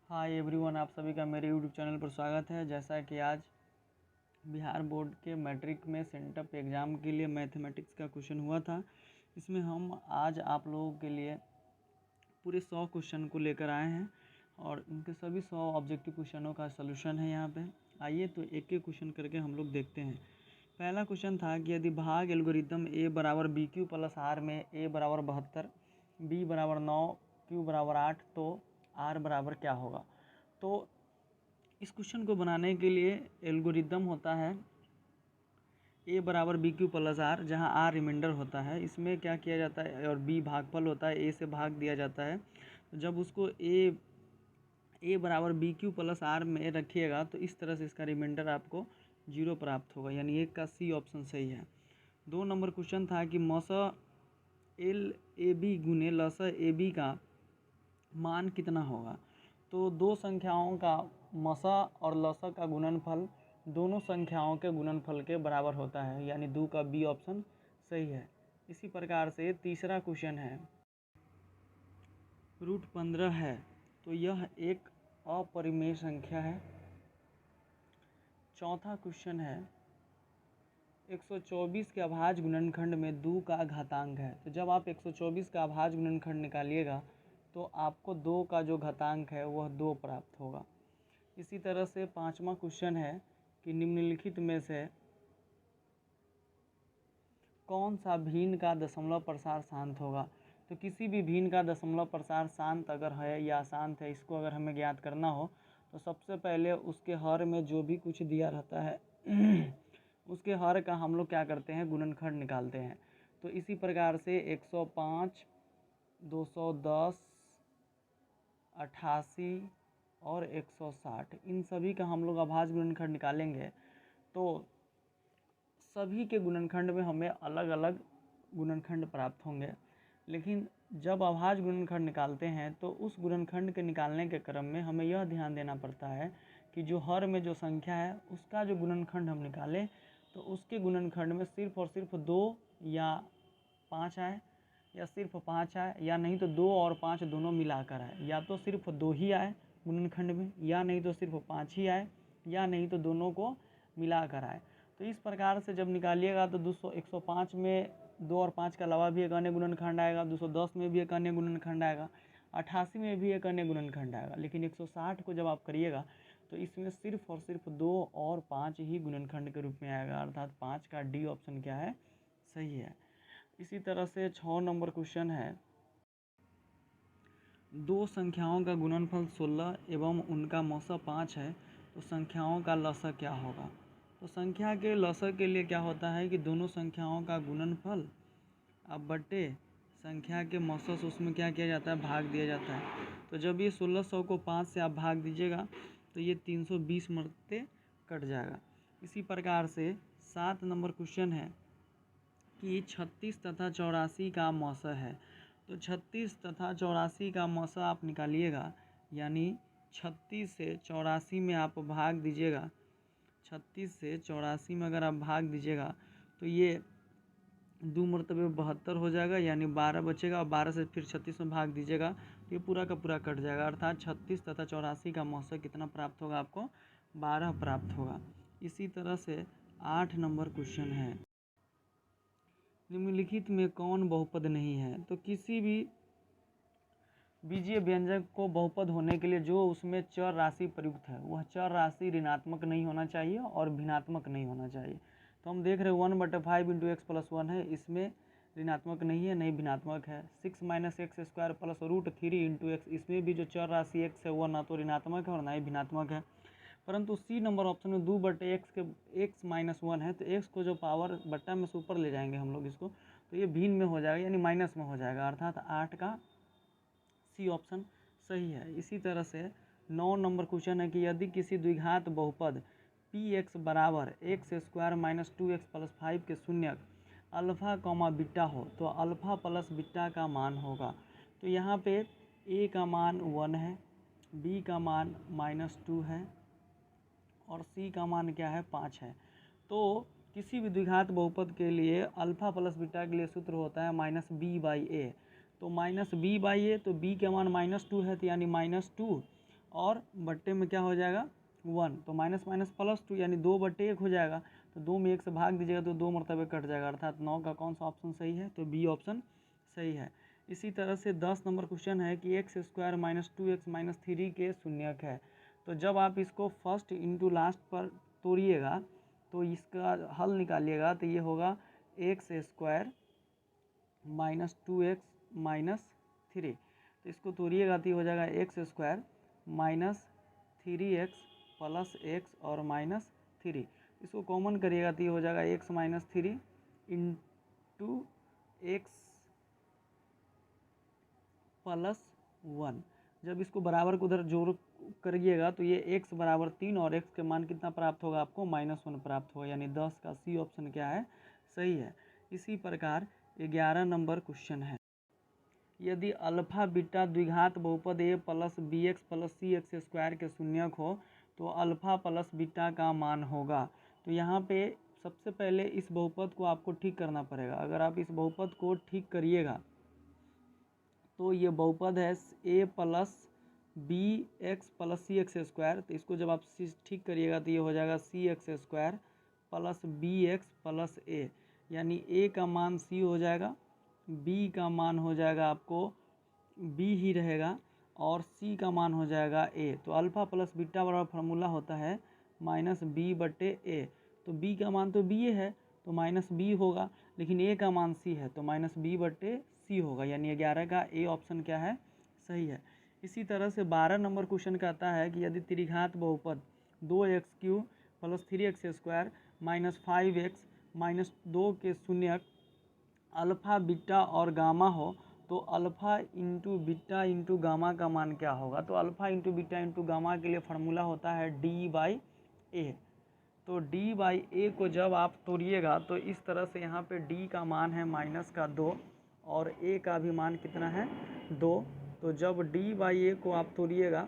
Hi everyone, आप सभी का मेरे यूट्यूब चैनल पर स्वागत है। जैसा कि आज बिहार बोर्ड के मैट्रिक में सेंटअप एग्ज़ाम के लिए मैथमेटिक्स का क्वेश्चन हुआ था, इसमें हम आज आप लोगों के लिए पूरे 100 क्वेश्चन को लेकर आए हैं और उनके सभी 100 ऑब्जेक्टिव क्वेश्चनों का सलूशन है यहाँ पे। आइए तो एक एक क्वेश्चन करके हम लोग देखते हैं। पहला क्वेश्चन था कि यदि भाग एल्गोरिथम ए बराबर बी क्यू प्लस आर में ए बराबर 72, बी बराबर 9, क्यू बराबर 8 तो आर बराबर क्या होगा। तो इस क्वेश्चन को बनाने के लिए एल्गोरिदम होता है ए बराबर बी क्यू प्लस आर, जहाँ आर रिमाइंडर होता है। इसमें क्या किया जाता है और बी भागफल होता है, ए से भाग दिया जाता है। तो जब उसको ए बराबर बी क्यू प्लस आर में रखिएगा तो इस तरह से इसका रिमाइंडर आपको 0 प्राप्त होगा, यानी एक का सी ऑप्शन सही है। 2 नंबर क्वेश्चन था कि मौसा एल ए बी गुने लसा ए बी का मान कितना होगा। तो दो संख्याओं का मसा और लसा का गुणनफल दोनों संख्याओं के गुणनफल के बराबर होता है, यानी 2 का बी ऑप्शन सही है। इसी प्रकार से तीसरा क्वेश्चन है √15 है, तो यह एक अपरिमेय संख्या है। चौथा क्वेश्चन है 124 के अभाज्य गुणनखंड में 2 का घातांक है। तो जब आप 124 का अभाज्य गुणनखंड निकालिएगा तो आपको 2 का जो घातांक है वह 2 प्राप्त होगा। इसी तरह से पांचवा क्वेश्चन है कि निम्नलिखित में से कौन सा भिन्न का दशमलव प्रसार शांत होगा। तो किसी भी भिन्न का दशमलव प्रसार शांत अगर है या अशांत है, इसको अगर हमें ज्ञात करना हो तो सबसे पहले उसके हर में जो भी कुछ दिया रहता है उसके हर का हम लोग क्या करते हैं, गुणनखंड निकालते हैं। तो इसी प्रकार से 105, 210, 88 और 160 इन सभी का हम लोग अभाज्य गुणनखंड निकालेंगे तो सभी के गुणनखंड में हमें अलग अलग गुणनखंड प्राप्त होंगे। लेकिन जब अभाज्य गुणनखंड निकालते हैं तो उस गुणनखंड के निकालने के क्रम में हमें यह ध्यान देना पड़ता है कि जो हर में जो संख्या है उसका जो गुणनखंड हम निकालें तो उसके गुणनखंड में सिर्फ और सिर्फ 2 या 5 आए, या सिर्फ 5 आए, या नहीं तो 2 और 5 दोनों मिलाकर आए। या तो सिर्फ 2 ही आए गुणनखंड में, या नहीं तो सिर्फ 5 ही आए, या नहीं तो दोनों को मिलाकर आए। तो इस प्रकार से जब निकालिएगा तो 105 में 2 और 5 के अलावा भी एक अन्य गुणनखंड आएगा, 210 में भी एक अन्य गुणनखंड आएगा, 88 में भी एक अन्य गुणनखंड आएगा। लेकिन 160 को जब आप करिएगा तो इसमें सिर्फ और सिर्फ 2 और 5 ही गुणनखंड के रूप में आएगा, अर्थात 5 का डी ऑप्शन क्या है, सही है। इसी तरह से 6 नंबर क्वेश्चन है दो संख्याओं का गुणनफल 16 एवं उनका मौसा 5 है, तो संख्याओं का लसा क्या होगा। तो संख्या के लसा के लिए क्या होता है कि दोनों संख्याओं का गुणनफल अब बटे संख्या के मौसा से उसमें क्या किया जाता है, भाग दिया जाता है। तो जब ये 1600 को 5 से आप भाग दीजिएगा तो ये 320 मरते कट जाएगा। इसी प्रकार से 7 नंबर क्वेश्चन है कि 36 तथा 84 का मौसा है। तो 36 तथा 84 का मौसा आप निकालिएगा, यानी 36 से 84 में आप भाग दीजिएगा। 36 से 84 में अगर आप भाग दीजिएगा तो ये 2 मरतबे 72 हो जाएगा, यानी 12 बचेगा, और 12 से फिर 36 में भाग दीजिएगा तो ये पूरा का पूरा कट जाएगा। अर्थात 36 तथा 84 का मौसा कितना प्राप्त होगा, आपको 12 प्राप्त होगा। इसी तरह से 8 नंबर क्वेश्चन है निम्नलिखित में कौन बहुपद नहीं है। तो किसी भी बीजीय व्यंजक को बहुपद होने के लिए जो उसमें चर राशि प्रयुक्त है वह चर राशि ऋणात्मक नहीं होना चाहिए और भिन्नात्मक नहीं होना चाहिए। तो हम देख रहे हैं 1/5 इंटू एक्स प्लस 1 है, इसमें ऋणात्मक नहीं है, नहीं भिन्नात्मक है। 6 - x² प्लस √3 इंटू एक्स, इसमें भी जो चर राशि एक्स है वह ना तो ऋणात्मक है और ना ही भिन्नात्मक है। परंतु सी नंबर ऑप्शन में 2/x के x - 1 है, तो x को जो पावर बट्टा में से ऊपर ले जाएंगे हम लोग इसको, तो ये भिन्न में हो जाएगा, यानी माइनस में हो जाएगा। अर्थात 8 का सी ऑप्शन सही है। इसी तरह से 9 नंबर क्वेश्चन है कि यदि किसी द्विघात बहुपद px बराबर x² - 2x + 5 के शून्यक अल्फ़ा कॉमा बीटा हो तो अल्फ़ा प्लस बीटा का मान होगा। तो यहाँ पे a का मान 1 है, b का मान -2 है और c का मान क्या है, 5 है। तो किसी भी द्विघात बहुपद के लिए अल्फ़ा प्लस बीटा के लिए सूत्र होता है -b/a। तो -b/a, तो b का मान -2 है, तो यानी -2 और बट्टे में क्या हो जाएगा 1, तो माइनस माइनस प्लस 2 यानी 2/1 हो जाएगा। तो 2 में 1 से भाग दीजिएगा तो 2 मरतबे कट जाएगा, अर्थात 9 का कौन सा ऑप्शन सही है, तो बी ऑप्शन सही है। इसी तरह से 10 नंबर क्वेश्चन है कि x square minus 2x minus 3 के शून्यक है। तो जब आप इसको फर्स्ट इंटू लास्ट पर तोड़िएगा तो इसका हल निकालिएगा तो ये होगा x square minus 2x minus 3। तो इसको तोड़िएगा तो ये हो जाएगा x square minus 3x plus x और माइनस 3। इसको कॉमन करिएगा तो ये हो जाएगा x minus 3 into x plus 1। जब इसको बराबर को उधर जोड़ करिएगा तो ये x बराबर 3 और x के मान कितना प्राप्त होगा आपको -1 प्राप्त होगा, यानी 10 का सी ऑप्शन क्या है, सही है। इसी प्रकार 11 नंबर क्वेश्चन है, यदि अल्फा बीटा द्विघात बहुपद a plus b x plus c x square के शून्यक हो तो अल्फा प्लस बीटा का मान होगा। तो यहाँ पे सबसे पहले इस बहुपद को आपको ठीक करना पड़ेगा। अगर आप इस बहुपद को ठीक करिएगा तो ये बहुपद है a plus b x plus c x square. तो इसको जब आप ठीक करिएगा तो ये हो जाएगा c x square plus b x plus a, यानी a का मान c हो जाएगा, b का मान हो जाएगा आपको b ही रहेगा और c का मान हो जाएगा a। तो अल्फ़ा प्लस बीटा बराबर फार्मूला होता है -b/a। तो b का मान तो b है तो -b होगा, लेकिन a का मान c है तो -b/c होगा, यानी 11 का a ऑप्शन क्या है, सही है। इसी तरह से 12 नंबर क्वेश्चन कहता है कि यदि त्रिघात बहुपद 2x³ plus 3x square minus 5x minus 2 के शून्यक अल्फ़ा बीटा और गामा हो तो alpha into beta into gamma का मान क्या होगा। तो alpha into beta into gamma के लिए फार्मूला होता है d/a। तो d/a को जब आप तोड़िएगा तो इस तरह से यहाँ पे d का मान है -2 और a का भी मान कितना है 2। तो जब d/a को आप तोड़िएगा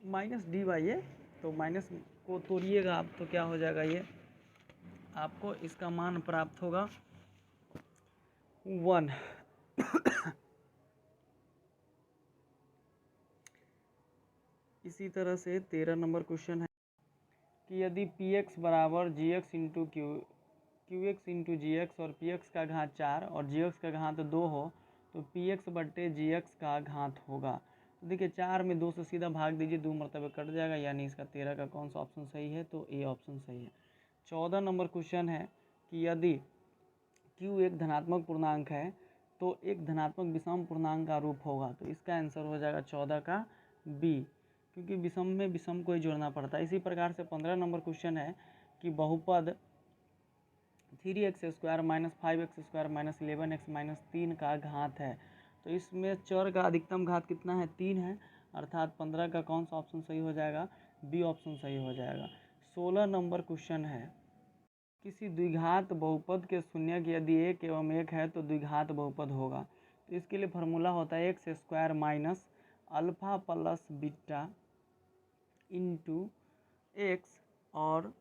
-d/a, तो माइनस को तोड़िएगा आप तो क्या हो जाएगा, ये आपको इसका मान प्राप्त होगा 1। इसी तरह से 13 नंबर क्वेश्चन है कि यदि px बराबर gx इंटू qx इंटू जी एक्स और px का घात 4 और gx का घात 2 हो तो px/gx का घात होगा। तो देखिए 4 में 2 से सीधा भाग दीजिए, 2 मरतबे कट जाएगा, यानी इसका 13 का कौन सा ऑप्शन सही है, तो ए ऑप्शन सही है। 14 नंबर क्वेश्चन है कि यदि q एक धनात्मक पूर्णांक है तो एक धनात्मक विषम पूर्णांक का रूप होगा। तो इसका आंसर हो जाएगा 14 का बी, क्योंकि विषम में विषम को ही जोड़ना पड़ता है। इसी प्रकार से 15 नंबर क्वेश्चन है कि बहुपद 3x square minus 5x square minus 11x minus 3 का घात है। तो इसमें चर का अधिकतम घात कितना है, 3 है, अर्थात 15 का कौन सा ऑप्शन सही हो जाएगा, बी ऑप्शन सही हो जाएगा। 16 नंबर क्वेश्चन है, किसी द्विघात बहुपद के शून्यक यदि 1 एवं 1 है तो द्विघात बहुपद होगा। तो इसके लिए फार्मूला होता है x square minus alpha plus beta into x और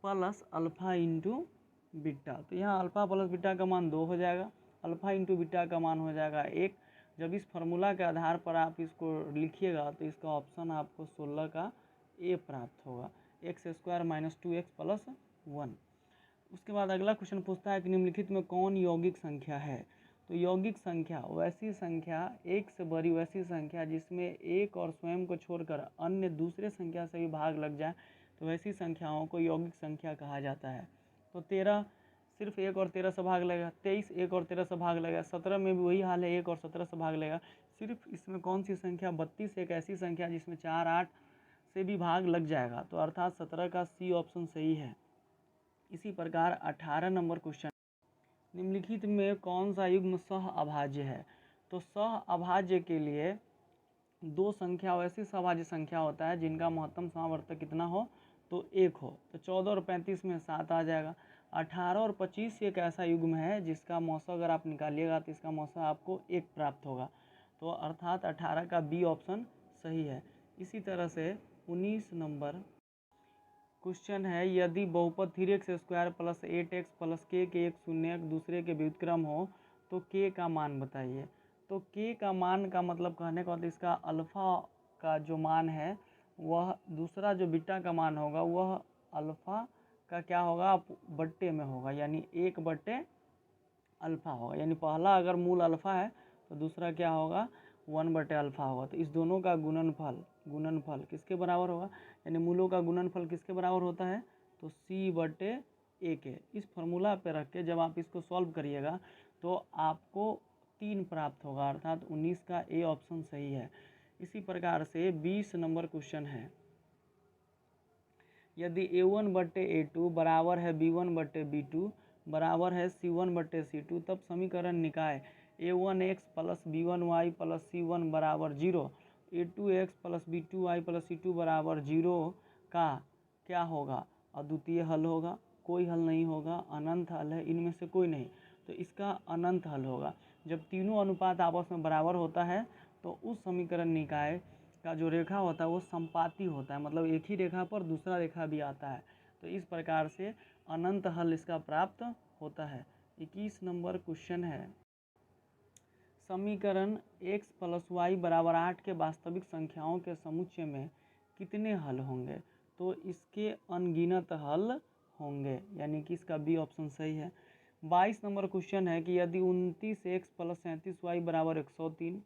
प्लस अल्फ़ा इंटू बीटा। तो यहाँ अल्फ़ा प्लस बीटा का मान 2 हो जाएगा, अल्फ़ा इंटू बीटा का मान हो जाएगा 1। जब इस फार्मूला के आधार पर आप इसको लिखिएगा तो इसका ऑप्शन आपको 16 का ए प्राप्त होगा, x square minus 2x plus 1। उसके बाद अगला क्वेश्चन पूछता है कि निम्नलिखित में कौन यौगिक संख्या है। तो यौगिक संख्या वैसी संख्या, एक से बड़ी वैसी संख्या जिसमें एक और स्वयं को छोड़कर अन्य दूसरे संख्या से भी भाग लग जाए तो वैसी संख्याओं को यौगिक संख्या कहा जाता है। तो 13 सिर्फ 1 और 13 से भाग लगेगा, 23 1 और 13 से भाग लगेगा, 17 में भी वही हाल है, 1 और 17 से भाग लगेगा। सिर्फ इसमें कौन सी संख्या 32 एक ऐसी संख्या जिसमें 4 8 से भी भाग लग जाएगा, तो अर्थात 17 का सी ऑप्शन सही है। इसी प्रकार 18 नंबर क्वेश्चन, निम्नलिखित में कौन सा युग्म सह अभाज्य है। तो सह अभाज्य के लिए दो संख्या वैसी सहभाज्य संख्या होता है जिनका महत्तम समावर्तक कितना हो, तो 1 हो। तो 14 और 35 में 7 आ जाएगा। 18 और 25 एक ऐसा युग्म है जिसका मौसा अगर आप निकालिएगा तो इसका मौसा आपको 1 प्राप्त होगा, तो अर्थात 18 का बी ऑप्शन सही है। इसी तरह से 19 नंबर क्वेश्चन है, यदि बहुपद 3x square plus 8x plus k के एक शून्यक दूसरे के व्युत्क्रम हो तो k का मान बताइए। तो k का मान का मतलब कहने का मतलब इसका अल्फ़ा का जो मान है वह दूसरा जो बीटा का मान होगा वह अल्फ़ा का क्या होगा बट्टे में होगा, यानी 1/अल्फ़ा होगा। यानी पहला अगर मूल अल्फ़ा है तो दूसरा क्या होगा 1/अल्फ़ा होगा। तो इस दोनों का गुणनफल किसके बराबर होगा, यानी मूलों का गुणनफल किसके बराबर होता है, तो C/1 है। इस फॉर्मूला पे रख के जब आप इसको सॉल्व करिएगा तो आपको 3 प्राप्त होगा, अर्थात 19 का ए ऑप्शन सही है। इसी प्रकार से 20 नंबर क्वेश्चन है, यदि A1/A2 बराबर है B1/B2 बराबर है C1/C2 तब समीकरण निकाय A1x plus B1y plus C1 बराबर 0, A2x plus B2y plus C2 बराबर 0 का क्या होगा, अद्वितीय हल होगा, कोई हल नहीं होगा, अनंत हल है, इनमें से कोई नहीं। तो इसका अनंत हल होगा। जब तीनों अनुपात आपस में बराबर होता है तो उस समीकरण निकाय का जो रेखा होता है वो संपाती होता है, मतलब एक ही रेखा पर दूसरा रेखा भी आता है। तो इस प्रकार से अनंत हल इसका प्राप्त होता है। 21 नंबर क्वेश्चन है, समीकरण x प्लस वाई बराबर 8 के वास्तविक संख्याओं के समुच्चय में कितने हल होंगे, तो इसके अनगिनत हल होंगे, यानी कि इसका बी ऑप्शन सही है। 22 नंबर क्वेश्चन है कि यदि 29x प्लस 37y बराबर 103,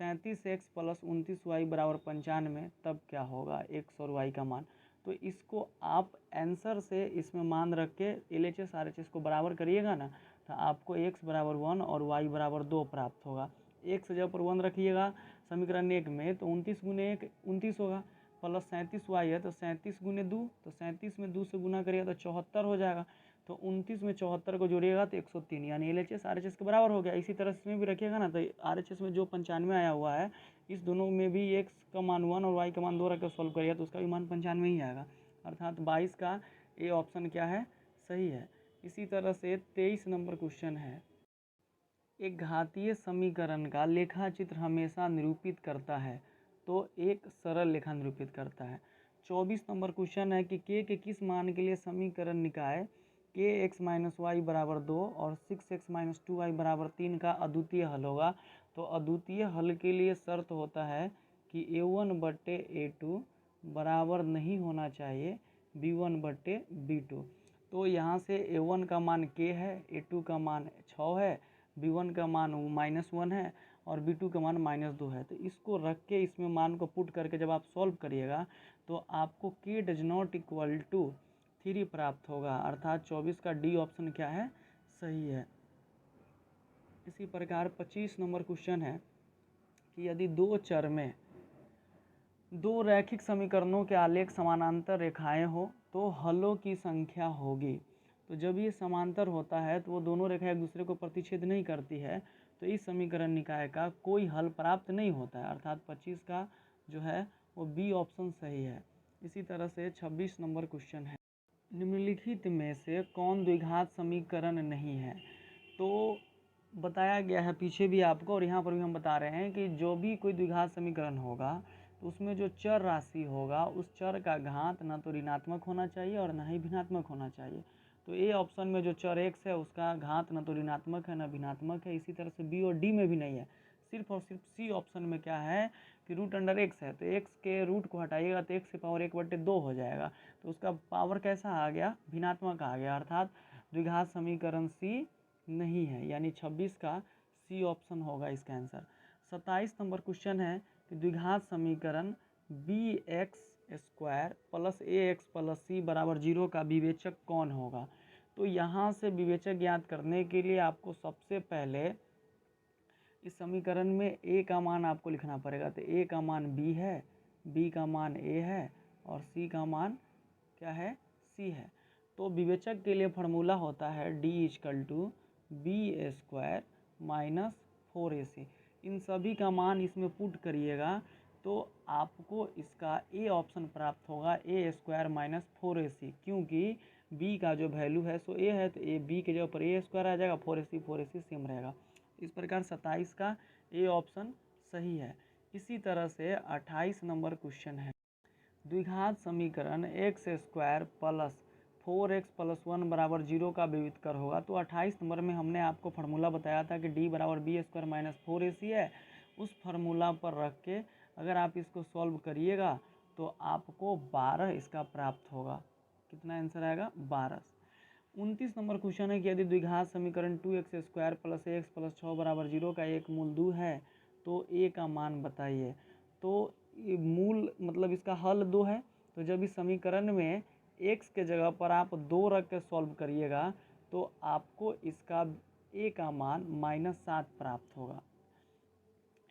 37x प्लस 29y बराबर 95 तब क्या होगा x और y का मान। तो इसको आप आंसर से इसमें मान रख के LHS RHS को बराबर करिएगा ना, तो आपको x बराबर 1 और y बराबर 2 प्राप्त होगा। x जब पर 1 रखिएगा समीकरण 1 में तो 29 गुने 1 29 होगा, प्लस 37y है तो 37 गुने 2, तो 37 में 2 से गुना करिएगा तो 74 हो जाएगा। तो 29 में 74 को जोड़िएगा तो 103, यानी LHS RHS के बराबर हो गया। इसी तरह इसमें भी रखिएगा ना, तो RHS में जो 95 आया हुआ है इस दोनों में भी x का मान 1 और y का मान 2 रख कर सॉल्व करिएगा तो उसका भी मान 95 ही आएगा, अर्थात 22 का ए ऑप्शन क्या है, सही है। इसी तरह से 23 नंबर क्वेश्चन है, एक घातीय समीकरण का लेखा चित्र हमेशा निरूपित करता है, तो एक सरल लेखा निरूपित करता है। 24 नंबर क्वेश्चन है कि के किस मान के लिए समीकरण निकाय kx माइनस वाई बराबर 2 और 6x माइनस 2y बराबर 3 का अद्वितीय हल होगा। तो अद्वितीय हल के लिए शर्त होता है कि A1/A2 बराबर नहीं होना चाहिए B1/B2। तो यहाँ से A1 का मान k है, A2 का मान 6 है, B1 का मान -1 है और B2 का मान -2 है। तो इसको रख के इसमें मान को पुट करके जब आप सॉल्व करिएगा तो आपको k does not equal to 3 प्राप्त होगा, अर्थात 24 का डी ऑप्शन क्या है, सही है। इसी प्रकार 25 नंबर क्वेश्चन है कि यदि दो चर में दो रैखिक समीकरणों के आलेख समानांतर रेखाएं हो तो हलों की संख्या होगी। तो जब ये समांतर होता है तो वो दोनों रेखाएं एक दूसरे को प्रतिच्छेद नहीं करती है, तो इस समीकरण निकाय का कोई हल प्राप्त नहीं होता है, अर्थात 25 का जो है वो बी ऑप्शन सही है। इसी तरह से 26 नंबर क्वेश्चन है, निम्नलिखित में से कौन द्विघात समीकरण नहीं है। तो बताया गया है पीछे भी आपको और यहाँ पर भी हम बता रहे हैं कि जो भी कोई द्विघात समीकरण होगा तो उसमें जो चर राशि होगा उस चर का घात ना तो ऋणात्मक होना चाहिए और ना ही भिन्नात्मक होना चाहिए। तो ए ऑप्शन में जो चर x है उसका घात ना तो ऋणात्मक है ना भिन्नात्मक है। इसी तरह से बी और डी में भी नहीं है, सिर्फ और सिर्फ सी ऑप्शन में क्या है कि √x है, तो x के रूट को हटाइएगा तो x की पावर 1/2 हो जाएगा, तो उसका पावर कैसा आ गया, भिन्नात्मक आ गया, अर्थात द्विघात समीकरण सी नहीं है, यानी 26 का सी ऑप्शन होगा इसका आंसर। 27 नंबर क्वेश्चन है कि द्विघात समीकरण bx² plus ax plus c बराबर 0 का विवेचक कौन होगा। तो यहाँ से विवेचक ज्ञात करने के लिए आपको सबसे पहले इस समीकरण में a का मान आपको लिखना पड़ेगा। तो a का मान b है, b का मान a है और c का मान क्या है, c है। तो विवेचक के लिए फार्मूला होता है d = b² माइनस 4ac। इन सभी का मान इसमें पुट करिएगा तो आपको इसका ए ऑप्शन प्राप्त होगा a² माइनस 4ac, क्योंकि b का जो वैल्यू है सो a है, तो a b के जगह पर a² आ जाएगा, 4ac सेम रहेगा। इस प्रकार 27 का ए ऑप्शन सही है। इसी तरह से 28 नंबर क्वेश्चन है, द्विघात समीकरण x² प्लस 4x प्लस 1 बराबर 0 का विविधकर होगा। तो 28 नंबर में हमने आपको फार्मूला बताया था कि d बराबर b² माइनस 4ac है। उस फार्मूला पर रख के अगर आप इसको सॉल्व करिएगा तो आपको 12 इसका प्राप्त होगा। कितना आंसर आएगा? 12। 29 नंबर क्वेश्चन है कि यदि द्विघात समीकरण 2x² + ax + 6 = 0 का एक मूल 2 है तो a का मान बताइए। तो ये मूल मतलब इसका हल 2 है, तो जब इस समीकरण में x के जगह पर आप 2 रख के सॉल्व करिएगा तो आपको इसका a का मान -7 प्राप्त होगा।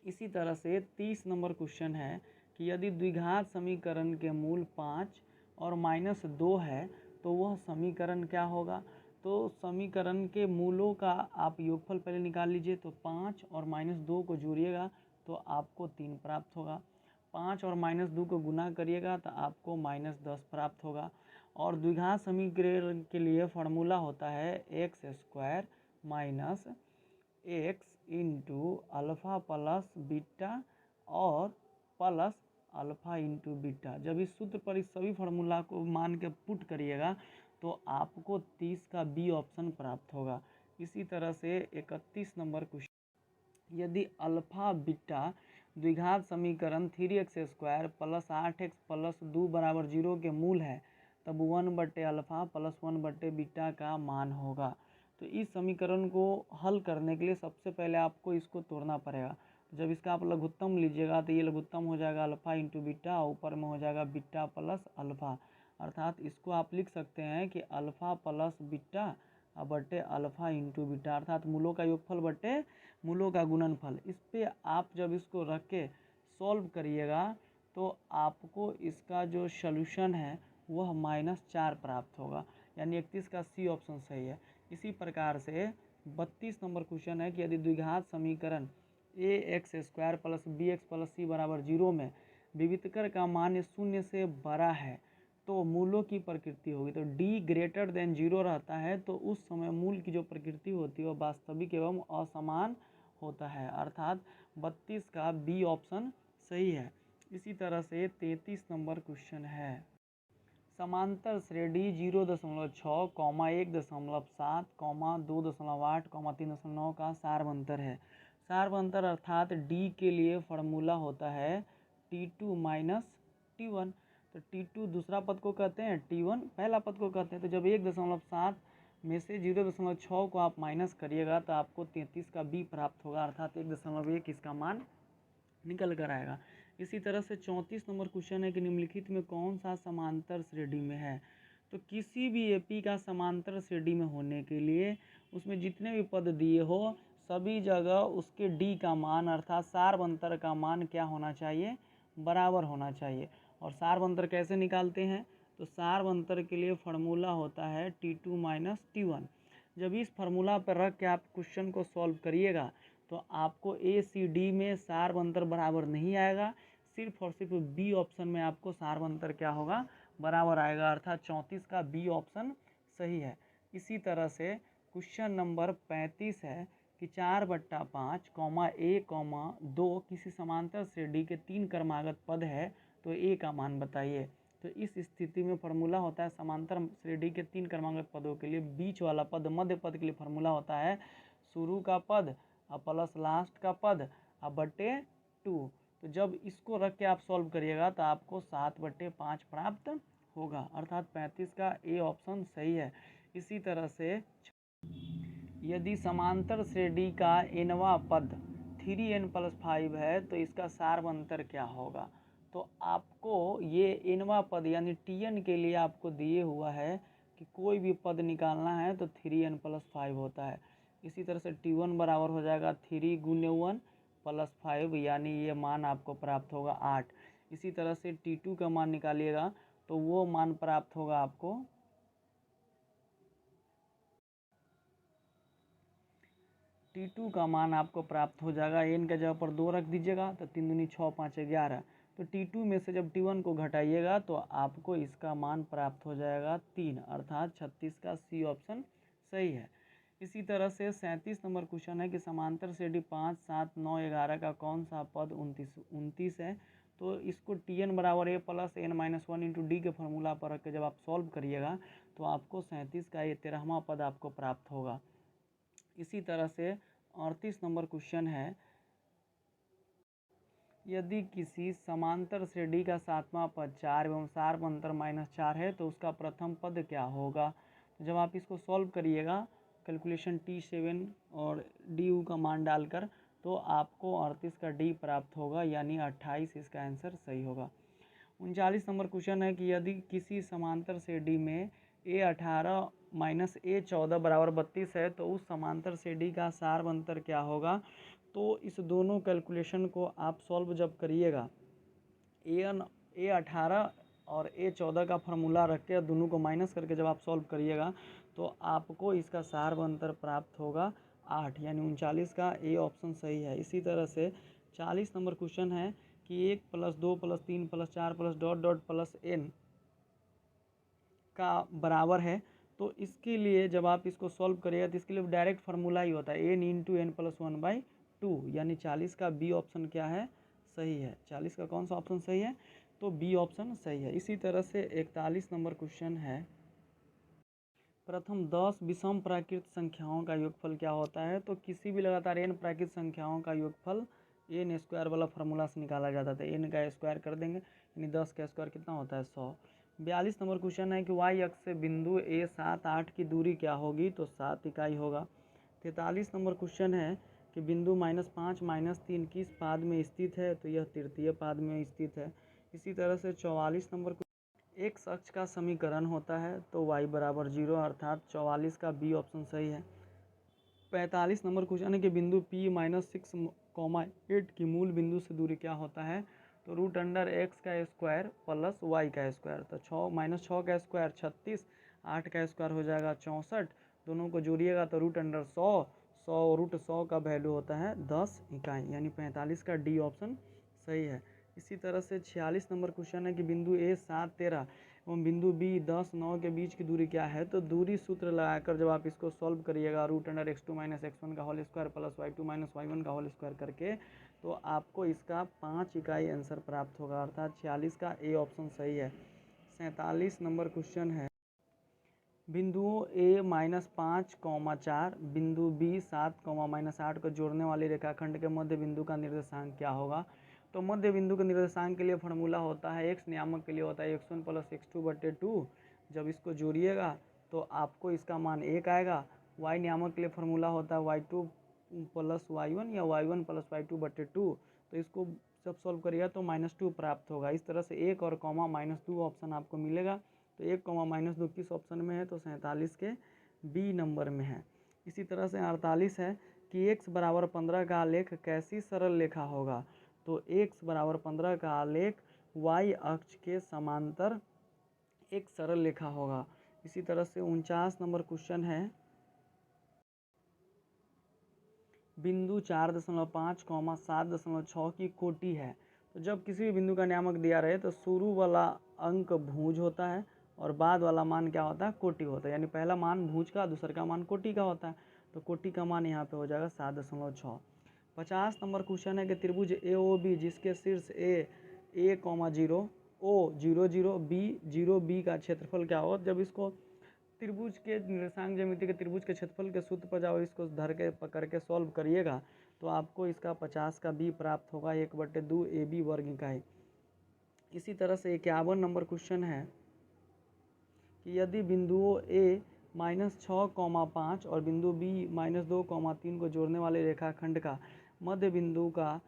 इसी तरह से 30 नंबर क्वेश्चन है कि यदि द्विघात समीकरण के मूल 5 और -2 है तो वह समीकरण क्या होगा? तो समीकरण के मूलों का आप योगफल पहले निकाल लीजिए। तो 5 और -2 को जोड़िएगा तो आपको 3 प्राप्त होगा। 5 और -2 को गुना करिएगा तो आपको -10 प्राप्त होगा। और द्विघात समीकरण के लिए फार्मूला होता है x² - x into alpha plus beta और प्लस अल्फ़ा इंटू बीटा। जब इस सूत्र पर इस सभी फार्मूला को मान के पुट करिएगा तो आपको 30 का बी ऑप्शन प्राप्त होगा। इसी तरह से 31 नंबर क्वेश्चन, यदि अल्फ़ा बीटा द्विघात समीकरण 3x² + 8x + 2 = 0 के मूल है तब 1/अल्फ़ा + 1/बीटा का मान होगा। तो इस समीकरण को हल करने के लिए सबसे पहले आपको इसको तोड़ना पड़ेगा। जब इसका आप लघुत्तम लीजिएगा तो ये लघुत्तम हो जाएगा अल्फ़ा इंटू बीटा, ऊपर में हो जाएगा बीटा प्लस अल्फ़ा। अर्थात इसको आप लिख सकते हैं कि अल्फ़ा प्लस बीटा बटे अल्फ़ा इंटू बीटा, अर्थात मूलों का योगफल बटे मूलों का गुणनफल। इस पर आप जब इसको रख के सॉल्व करिएगा तो आपको इसका जो सॉल्यूशन है वह -4 प्राप्त होगा, यानी 31 का सी ऑप्शन सही है। इसी प्रकार से 32 नंबर क्वेश्चन है कि यदि द्विघात समीकरण ax² + bx + c = 0 में विवितकर का मान 0 से बड़ा है तो मूलों की प्रकृति होगी। तो d > 0 रहता है तो उस समय मूल की जो प्रकृति होती है वह वास्तविक एवं असमान होता है, अर्थात 32 का बी ऑप्शन सही है। इसी तरह से 33 नंबर क्वेश्चन है, समांतर श्रेणी 0.6, 1.7, 2.8, 3.9 का सार्वंतर है। सार्वंतर अर्थात डी के लिए फार्मूला होता है T2 - T1। तो T2 दूसरा पद को कहते हैं, T1 पहला पद को कहते हैं। तो जब 1.7 में से 0.6 को आप माइनस करिएगा तो आपको 33 का बी प्राप्त होगा, अर्थात 1.1 इसका मान निकल कर आएगा। इसी तरह से 34 नंबर क्वेश्चन है कि निम्नलिखित में कौन सा समांतर श्रेणी में है? तो किसी भी एपी का समांतर श्रेणी में होने के लिए उसमें जितने भी पद दिए हो सभी जगह उसके डी का मान अर्थात सार्वंतर का मान क्या होना चाहिए? बराबर होना चाहिए। और सार्वंतर कैसे निकालते हैं? तो सार्वंतर के लिए फार्मूला होता है T2 - T1। जब इस फार्मूला पर रख के आप क्वेश्चन को सॉल्व करिएगा तो आपको ए सी डी में सार्वंतर बराबर नहीं आएगा, सिर्फ और सिर्फ बी ऑप्शन में आपको सार्वंतर क्या होगा? बराबर आएगा, अर्थात 34 का बी ऑप्शन सही है। इसी तरह से क्वेश्चन नंबर 35 है कि 4/5, a, 2 किसी समांतर श्रेणी के 3 क्रमागत पद है तो ए का मान बताइए। तो इस स्थिति में फार्मूला होता है समांतर श्रेणी के 3 क्रमागत पदों के लिए बीच वाला पद मध्य पद के लिए फार्मूला होता है शुरू का पद प्लस लास्ट का पद बटे 2। तो जब इसको रख के आप सॉल्व करिएगा तो आपको 7/5 प्राप्त होगा, अर्थात 35 का ए ऑप्शन सही है। इसी तरह से यदि समांतर श्रेणी का nवां पद 3n + 5 है तो इसका सार्वंतर क्या होगा? तो आपको ये nवां पद यानी Tn के लिए आपको दिए हुआ है कि कोई भी पद निकालना है तो 3n + 5 होता है। इसी तरह से T1 बराबर हो जाएगा 3 × 1 + 5, यानी ये मान आपको प्राप्त होगा 8। इसी तरह से T2 का मान निकालिएगा तो वो मान प्राप्त होगा आपको T2 का मान आपको प्राप्त हो जाएगा, n के जगह पर 2 रख दीजिएगा तो 3 दूनी 6, 5 11। तो T2 में से जब T1 को घटाइएगा तो आपको इसका मान प्राप्त हो जाएगा 3, अर्थात 36 का सी ऑप्शन सही है। इसी तरह से 37 नंबर क्वेश्चन है कि समांतर श्रेणी 5, 7, 9, 11 का कौन सा पद 29 है? तो इसको Tn बराबर a + n - 1 × d के फार्मूला पर रख के जब आप सॉल्व करिएगा तो आपको 37 का ये 13वां पद आपको प्राप्त होगा। इसी तरह से 38 नंबर क्वेश्चन है यदि किसी समांतर से डी का सातवां पद 4 एवं सार्प अंतर -4 है तो उसका प्रथम पद क्या होगा। तो जब आप इसको सॉल्व करिएगा कैलकुलेशन T7 और DU का मान डालकर, तो आपको 38 का डी प्राप्त होगा, यानी 28 इसका आंसर सही होगा। 39 नंबर क्वेश्चन है कि यदि किसी समांतर से डी में A18 माइनस A14 बराबर 32 है तो उस समांतर से डी का सार्व अंतर क्या होगा। तो इस दोनों कैलकुलेशन को आप सॉल्व जब करिएगा, A18 और A14 का फार्मूला रख के दोनों को माइनस करके जब आप सॉल्व करिएगा तो आपको इसका सार्व अंतर प्राप्त होगा 8, यानी 39 का ए ऑप्शन सही है। इसी तरह से 40 नंबर क्वेश्चन है कि 1 + 2 + 3 + 4 + डॉट डॉट प्लस n का बराबर है। तो इसके लिए जब आप इसको सॉल्व करिएगा तो इसके लिए डायरेक्ट फार्मूला ही होता है n × n + 1/2, यानी 40 का बी ऑप्शन क्या है, सही है। 40 का कौन सा ऑप्शन सही है, तो बी ऑप्शन सही है। इसी तरह से 41 नंबर क्वेश्चन है, प्रथम 10 विषम प्राकृत संख्याओं का योगफल क्या होता है। तो किसी भी लगातार n प्राकृत संख्याओं का योगफल n स्क्वायर वाला फार्मूला से निकाला जाता था। n का स्क्वायर कर देंगे, यानी 10 का स्क्वायर कितना होता है, 100। 42 नंबर क्वेश्चन है कि y अक्ष से बिंदु A 7 8 की दूरी क्या होगी, तो 7 इकाई होगा। 43 नंबर क्वेश्चन है कि बिंदु -5 -3 किस पाद में स्थित है, तो यह तृतीय पाद में स्थित है। इसी तरह से 44 नंबर एक्स अक्ष का समीकरण होता है तो y = 0, अर्थात 44 का बी ऑप्शन सही है। 45 नंबर क्वेश्चन है कि बिंदु P -6, 8 की मूल बिंदु से दूरी क्या होता है, तो √x का स्क्वायर प्लस y का स्क्वायर। तो 6 का स्क्वायर 36, 8 का स्क्वायर हो जाएगा 64, दोनों को जोड़िएगा तो √100, 100 का वैल्यू होता है 10 इकाई, यानी 45 का डी ऑप्शन सही है। इसी तरह से 46 नंबर क्वेश्चन है कि बिंदु A 7 13 एवं बिंदु B 10 9 के बीच की दूरी क्या है। तो दूरी सूत्र लगाकर जब आप इसको सॉल्व करिएगा √x2 - x1 का whole square plus y2 - y1 का होल स्क्वायर करके, तो आपको इसका 5 इकाई आंसर प्राप्त होगा, अर्थात 46 का ए ऑप्शन सही है। 47 नंबर क्वेश्चन है, बिंदुओं A -5, 4 बिंदु B 7, -8 को जोड़ने वाले रेखाखंड के मध्य बिंदु का निर्देशांक क्या होगा। तो मध्य बिंदु के निर्देशांक के लिए फार्मूला होता है, x नियामक के लिए होता है x1 + x2/2। जब इसको जोड़िएगा तो आपको इसका मान 1 आएगा। y नियामक के लिए फार्मूला होता है y2 + y1 या y1 + y2/2। तो इसको जब सॉल्व करिएगा तो -2 प्राप्त होगा। इस तरह से 1 और कॉमा -2 ऑप्शन आपको मिलेगा। तो 1, -2 किस ऑप्शन में है, तो 47 के बी नंबर में है। इसी तरह से 48 है कि x = 15 का आलेख कैसी सरल रेखा होगा। तो x = 15 का आलेख y अक्ष के समांतर एक सरल रेखा होगा। इसी तरह से 49 नंबर क्वेश्चन है, बिंदु 4.5, 7.6 की कोटि है। तो जब किसी भी बिंदु का नियामक दिया रहे तो शुरू वाला अंक भुज होता है और बाद वाला मान क्या होता है, कोटि होता है, यानी पहला मान भुज का, दूसरा का मान कोटि का होता है। तो कोटि का मान यहाँ पे हो जाएगा 7.6। 50 नंबर क्वेश्चन है कि त्रिभुज AOB जिसके शीर्ष A 0 O 0 0 B 0 B का क्षेत्रफल क्या होगा। जब इसको त्रिभुज के निर्देशांक ज्यामिति के त्रिभुज के क्षेत्रफल के सूत्र पर जाओ, इसको धर के पकड़ के सॉल्व करिएगा तो आपको इसका 50 का बी प्राप्त होगा, 1/2 AB वर्ग इकाई। इसी तरह से 51 नंबर क्वेश्चन है कि यदि बिंदुओं A -6, 5 और बिंदु B -2, 3 को जोड़ने वाले रेखाखंड का मध्य बिंदु का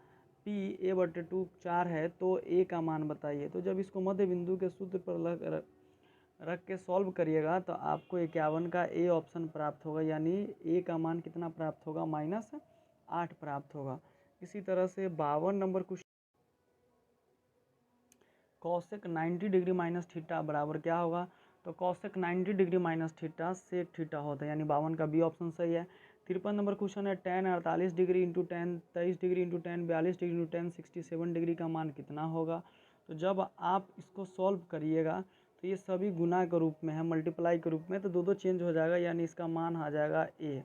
P a/2 4 है तो A का मान बताइए। तो जब इसको मध्य बिंदु के सूत्र पर रख के सॉल्व करिएगा तो आपको 51 का ए ऑप्शन प्राप्त होगा, यानी ए का मान कितना प्राप्त होगा, -8 प्राप्त होगा। इसी तरह से 52 number question, cosec 90 degree minus theta बराबर क्या होगा। तो cosec 90 degree minus theta sec theta होता है, यानी 52 का बी ऑप्शन सही है। 53 नंबर क्वेश्चन है, tan 48 degree into tan 23 degree into tan 42 degree into tan 67 degree का मान कितना होगा। तो जब आप इसको सॉल्व करिएगा तो ये सभी गुना के रूप में है, मल्टीप्लाई के रूप में, तो दो चेंज हो जाएगा, यानी इसका मान आ जाएगा ए,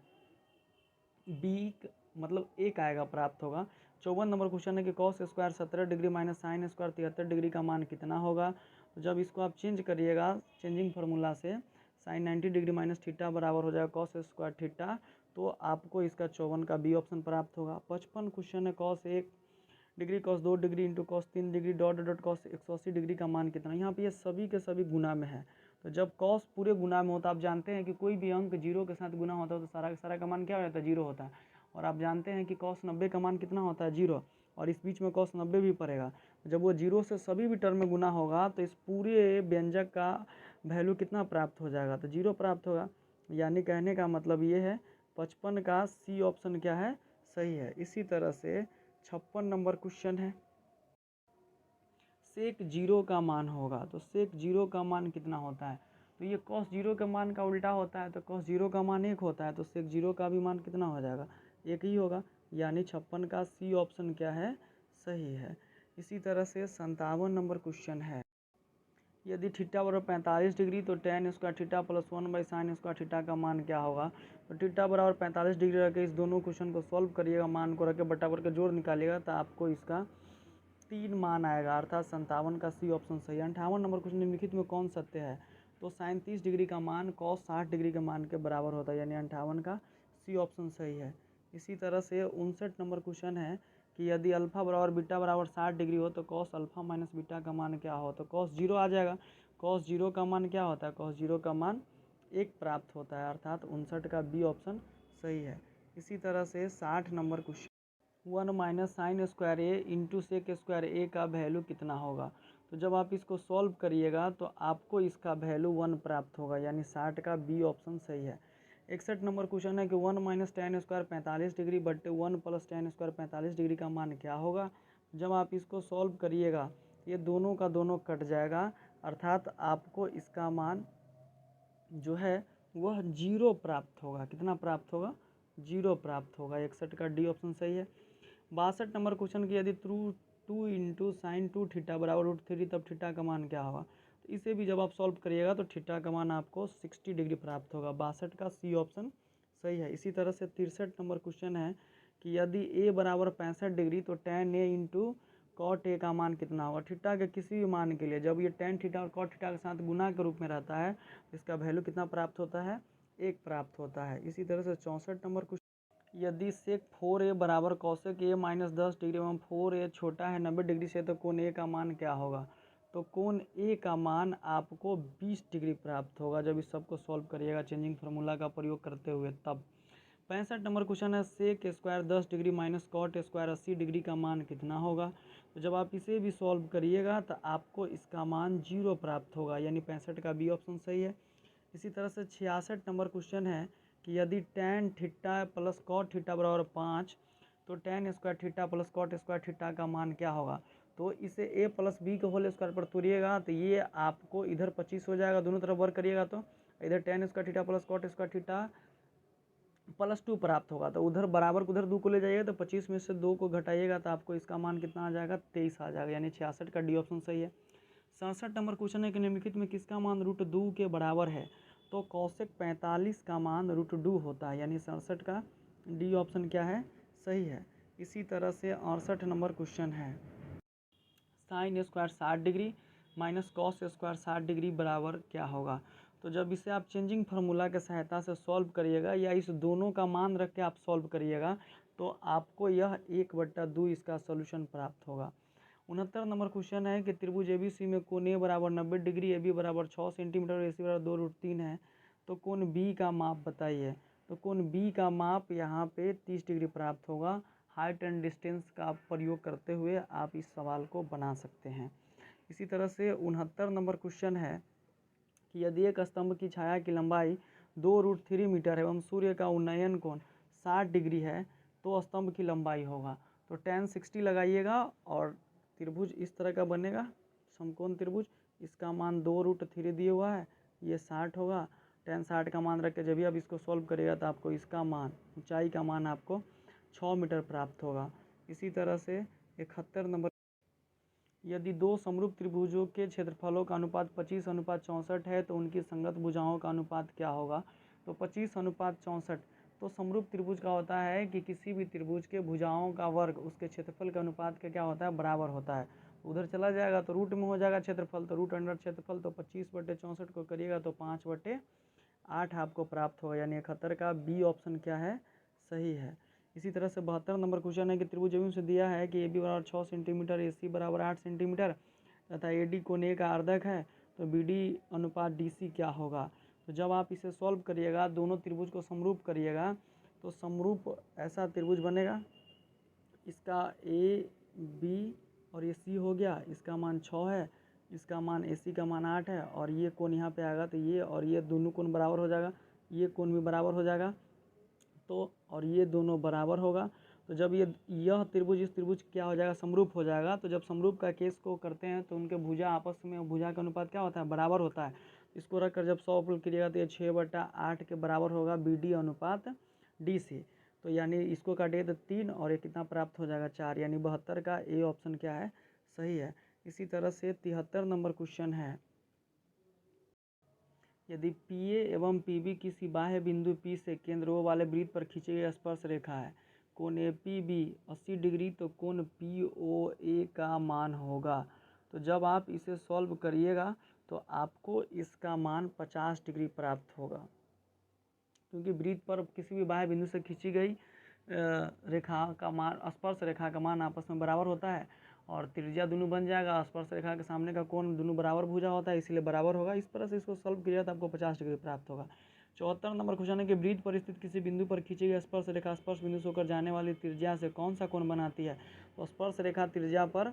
बी मतलब एक आएगा प्राप्त होगा। 54 नंबर क्वेश्चन है कि cos square 17 degree minus sine square 73 degree का मान कितना होगा। तो जब इसको आप चेंज करिएगा चेंजिंग फार्मूला से, साइन 90 डिग्री माइनस थीटा बराबर हो जाएगा कॉस स्क्वायर थीटा, तो आपको इसका 54 का बी ऑप्शन प्राप्त होगा। 55 क्वेश्चन है, cos 1 degree cos 2 degree into cos 3 degree dot dot cos 180 degree का मान कितना। यहाँ पे ये सभी के सभी गुना में है। तो जब कॉस पूरे गुना में होता है, आप जानते हैं कि कोई भी अंक जीरो के साथ गुना होता है तो सारा का सारा का मान क्या हो जाता है, जीरो होता है। और आप जानते हैं कि कॉस 90 का मान कितना होता है, जीरो, और इस बीच में कॉस 90 भी पड़ेगा। जब वो जीरो से सभी भी टर्म में गुना होगा तो इस पूरे व्यंजक का वैल्यू कितना प्राप्त हो जाएगा, तो जीरो प्राप्त होगा। यानी कहने का मतलब ये है 55 का सी ऑप्शन क्या है, सही है। इसी तरह से 56 नंबर क्वेश्चन है, सेक जीरो का मान होगा। तो सेक जीरो का मान कितना होता है, तो ये कॉस जीरो के मान का उल्टा होता है, तो कॉस जीरो का मान 1 होता है, तो सेक जीरो का भी मान कितना हो जाएगा, 1 ही होगा। यानी 56 का सी ऑप्शन क्या है, सही है। इसी तरह से 57 नंबर क्वेश्चन है, यदि थीटा बराबर 45 डिग्री तो tan square theta plus 1/sin square theta का मान क्या होगा। तो थीटा बराबर 45 डिग्री रख के इस दोनों क्वेश्चन को सॉल्व करिएगा, मान को रख के बटा कर के जोड़ निकालिएगा तो आपको इसका 3 मान आएगा, अर्थात 57 का सी ऑप्शन सही है। 58 नंबर क्वेश्चन, निम्नलिखित में कौन सत्य है। तो 37 डिग्री का मान cos 60 डिग्री के मान के बराबर होता है, यानी 58 का सी ऑप्शन सही है। इसी तरह से 59 नंबर क्वेश्चन है कि यदि अल्फा बराबर बीटा बराबर 60 डिग्री हो तो cos अल्फा माइनस बीटा का मान क्या हो। तो cos जीरो आ जाएगा, cos जीरो का मान क्या होता है, cos जीरो का मान 1 प्राप्त होता है, अर्थात 59 का बी ऑप्शन सही है। इसी तरह से 60 number question, 1 minus sine square a into sec square a का वैल्यू कितना होगा। तो जब आप इसको सॉल्व करिएगा तो आपको इसका वैल्यू 1 प्राप्त होगा, यानी 60 का बी ऑप्शन सही है। 61 नंबर क्वेश्चन है कि 1 माइनस tan स्क्वायर 45 डिग्री बट्टे 1 प्लस tan स्क्वायर 45 डिग्री का मान क्या होगा। जब आप इसको सॉल्व करिएगा ये दोनों का दोनों कट जाएगा, अर्थात आपको इसका मान जो है वह जीरो प्राप्त होगा। कितना प्राप्त होगा, जीरो प्राप्त होगा। 61 का डी ऑप्शन सही है। 62 नंबर क्वेश्चन की यदि टू इंटू साइन 2 थीटा बराबर √3 तब थीटा का मान क्या होगा। तो इसे भी जब आप सॉल्व करिएगा तो थीटा का मान आपको 60 डिग्री प्राप्त होगा। 62 का सी ऑप्शन सही है। इसी तरह से 63 नंबर क्वेश्चन है कि यदि ए बराबर 65 डिग्री तो tan a into cot a का मान कितना होगा। थीटा के किसी भी मान के लिए जब ये tan थीटा और कॉट थीटा के साथ गुना के रूप में रहता है इसका वैल्यू कितना प्राप्त होता है, 1 प्राप्त होता है। इसी तरह से 64 नंबर क्वेश्चन, यदि सेक 4a बराबर कॉसेक ए माइनस 10 डिग्री एवं 4a छोटा है 90 डिग्री से तो कोण ए का मान क्या होगा। तो कोण ए का मान आपको 20 डिग्री प्राप्त होगा जब इस सबको सॉल्व करिएगा चेंजिंग फार्मूला का प्रयोग करते हुए तब। 65 नंबर क्वेश्चन है sec square 10 degree minus cot square 80 degree का मान कितना होगा। तो जब आप इसे भी सॉल्व करिएगा तो आपको इसका मान 0 प्राप्त होगा, यानी 65 का बी ऑप्शन सही है। इसी तरह से 66 नंबर क्वेश्चन है कि यदि tan theta plus cot theta बराबर 5 तो tan square theta plus cot square theta का मान क्या होगा। तो इसे a प्लस बी के होल स्क्वायर पर तोड़िएगा तो ये आपको इधर 25 हो जाएगा, दोनों तरफ वर्क करिएगा तो इधर tan square theta plus cot square theta plus 2 प्राप्त होगा। तो उधर बराबर को उधर 2 को ले जाइएगा तो 25 में से 2 को घटाइएगा तो आपको इसका मान कितना आ जाएगा, 23 आ जाएगा, यानी 66 का डी ऑप्शन सही है। 67 नंबर क्वेश्चन है कि निम्नलिखित में किसका मान √2 के बराबर है। तो कॉसेक 45 का मान √2 होता है, यानी 67 का डी ऑप्शन क्या है, सही है। इसी तरह से 68 नंबर क्वेश्चन है sine square 60 degree minus cos square 60 degree बराबर क्या होगा। तो जब इसे आप चेंजिंग फार्मूला के सहायता से सॉल्व करिएगा या इस दोनों का मान रख के आप सॉल्व करिएगा तो आपको यह 1/2 इसका सोल्यूशन प्राप्त होगा। 69 नंबर क्वेश्चन है कि त्रिभुज ABC में कोण ए बराबर 90 डिग्री AB बराबर 6 सेंटीमीटर AC बराबर 2√3 है तो कोण B का माप बताइए। तो कोण B का माप यहाँ पे 30 डिग्री प्राप्त होगा। हाइट एंड डिस्टेंस का प्रयोग करते हुए आप इस सवाल को बना सकते हैं। इसी तरह से 69 नंबर क्वेश्चन है कि यदि एक स्तंभ की छाया की लंबाई 2√3 मीटर है एवं सूर्य का उन्नयन कोण 60 डिग्री है तो स्तंभ की लंबाई होगा। तो tan 60 लगाइएगा और त्रिभुज इस तरह का बनेगा, समकोण त्रिभुज, इसका मान 2√3 दिया हुआ है, ये 60 होगा। tan 60 का मान रख के जब भी आप इसको सॉल्व करिएगा तो आपको इसका मान, ऊंचाई का मान आपको 6 मीटर प्राप्त होगा। इसी तरह से 71 नंबर, यदि दो समरूप त्रिभुजों के क्षेत्रफलों का अनुपात 25:64 है तो उनकी संगत भुजाओं का अनुपात क्या होगा। तो 25:64, तो समरूप त्रिभुज का होता है कि किसी भी त्रिभुज के भुजाओं का वर्ग उसके क्षेत्रफल के अनुपात का क्या होता है, बराबर होता है। उधर चला जाएगा तो रूट में हो जाएगा क्षेत्रफल, तो रूट अंडर क्षेत्रफल, तो 25/64 को करिएगा तो 5/8 आपको प्राप्त होगा, यानी 71 का बी ऑप्शन क्या है, सही है। इसी तरह से 72 नंबर क्वेश्चन है कि त्रिभुज एबी से दिया है कि AB बराबर 6 सेंटीमीटर, AC बराबर 8 सेंटीमीटर तथा AD कोण A का अर्धक है, तो BD अनुपात DC क्या होगा। तो जब आप इसे सॉल्व करिएगा, दोनों त्रिभुज को समरूप करिएगा, तो समरूप ऐसा त्रिभुज बनेगा, इसका AB और ये C हो गया, इसका मान 6 है, इसका मान AC का मान 8 है, और ये कोण यहाँ पे आएगा तो ये और ये दोनों कोण बराबर हो जाएगा, ये कोण भी बराबर हो जाएगा, तो और ये दोनों बराबर होगा। तो जब यह त्रिभुज इस त्रिभुज क्या हो जाएगा, समरूप हो जाएगा। तो जब समरूप का केस को करते हैं तो उनके भुजा आपस में भुजा का अनुपात क्या होता है, बराबर होता है। इसको रखकर जब 100 उपयोग करिएगा तो ये 6/8 के बराबर होगा BD अनुपात DC। तो यानी इसको काटिए तो 3 और ये कितना प्राप्त हो जाएगा, 4, यानी 72 का ए ऑप्शन क्या है, सही है। इसी तरह से 73 नंबर क्वेश्चन है, यदि PA एवं PB किसी बाह्य बिंदु P से केंद्र O वाले वृत्त पर खींची गई स्पर्श रेखा है, कोण APB 80 डिग्री, तो कोण POA का मान होगा। तो जब आप इसे सॉल्व करिएगा तो आपको इसका मान 50 डिग्री प्राप्त होगा, क्योंकि वृत्त पर किसी भी बाह्य बिंदु से खींची गई रेखा का मान, स्पर्श रेखा का मान आपस में बराबर होता है, और त्रिज्या दोनों बन जाएगा, स्पर्श रेखा के सामने का कोण दोनों बराबर भुजा होता है, इसलिए बराबर होगा। इस तरह से इसको सॉल्व किया तो आपको 50 डिग्री प्राप्त होगा। 74 नंबर क्वेश्चन है कि वृत्त पर स्थित किसी बिंदु पर खींची गई स्पर्श रेखा स्पर्श बिंदु से होकर जाने वाली त्रिज्या से कौन सा कोण बनाती है। तो स्पर्श रेखा त्रिज्या पर,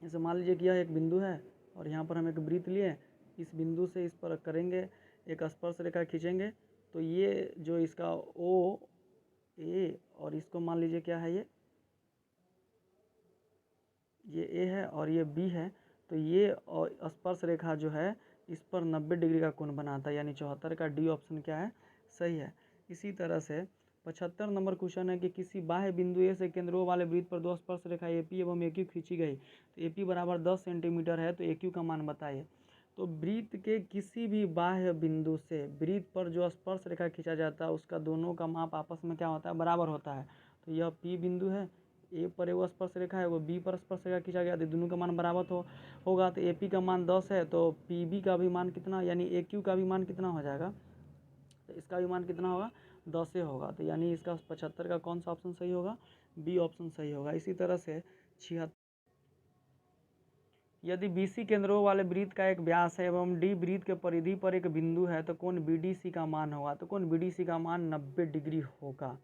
जैसे मान लीजिए कि यह एक बिंदु है और यहाँ पर हम एक वृत्त लिए, इस बिंदु से इस पर करेंगे एक स्पर्श रेखा खींचेंगे, तो ये जो इसका OA और इसको मान लीजिए क्या है, ये A है और ये B है, तो ये और स्पर्श रेखा जो है इस पर 90 डिग्री का कोण बनाता है, यानी 74 का D ऑप्शन क्या है, सही है। इसी तरह से 75 नंबर क्वेश्चन है कि किसी बाह्य बिंदु A से केंद्र O वाले वृत्त पर दो स्पर्श रेखा AP एवं AQ खींची गई, तो AP बराबर 10 सेंटीमीटर है, तो AQ का मान बताइए। तो वृत्त के किसी भी बाह्य बिंदु से वृत्त पर जो स्पर्श रेखा खींचा जाता है उसका दोनों का माप आपस में क्या होता है, बराबर होता है। तो यह P बिंदु है, ए पर वो स्पर्श रेखा है, वो बी पर स्पर्श रेखा खींचा गया, तो दोनों का मान बराबर होगा। तो AP का मान 10 है, तो PB का भी मान कितना, यानी AQ का भी मान कितना हो जाएगा, तो इसका भी मान कितना होगा, 10 से होगा। तो यानी इसका 75 का कौन सा ऑप्शन सही होगा, B ऑप्शन सही होगा। इसी तरह से 76, यदि BC केंद्रों वाले वृत्त का एक व्यास है एवं D वृत्त के परिधि पर एक बिंदु है, तो कोण BDC का मान होगा, तो कोण BDC का मान 90 डिग्री होगा।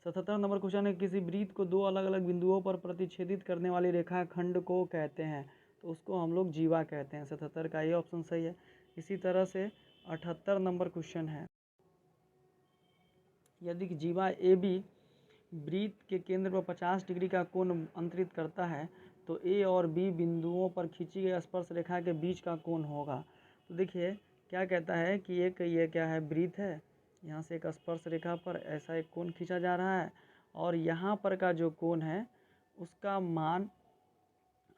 77 नंबर क्वेश्चन है, किसी वृत्त को दो अलग अलग बिंदुओं पर प्रतिच्छेदित करने वाली रेखा खंड को कहते हैं, तो उसको हम लोग जीवा कहते हैं। 77 का ये ऑप्शन सही है। इसी तरह से 78 नंबर क्वेश्चन है, यदि जीवा AB वृत्त के केंद्र पर 50 डिग्री का कोण अंतरित करता है, तो A और B बिंदुओं पर खींची गई स्पर्श रेखा के बीच का कोण होगा। तो देखिए क्या कहता है कि एक ये क्या है, वृत्त है, यहाँ से एक स्पर्श रेखा पर ऐसा एक कोण खींचा जा रहा है, और यहाँ पर का जो कोण है उसका मान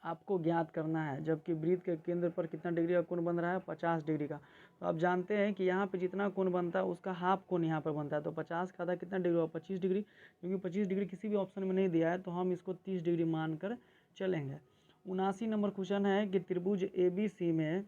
आपको ज्ञात करना है, जबकि वृत्त के केंद्र पर कितना डिग्री का कोण बन रहा है, 50 डिग्री का। तो आप जानते हैं कि यहाँ पे जितना कोण बनता है उसका हाफ कोण यहाँ पर बनता है, तो 50 का आधा कितना डिग्री होगा, 25 डिग्री। क्योंकि 25 डिग्री किसी भी ऑप्शन में नहीं दिया है, तो हम इसको 30 डिग्री मानकर चलेंगे। 79 नंबर क्वेश्चन है कि त्रिभुज ABC में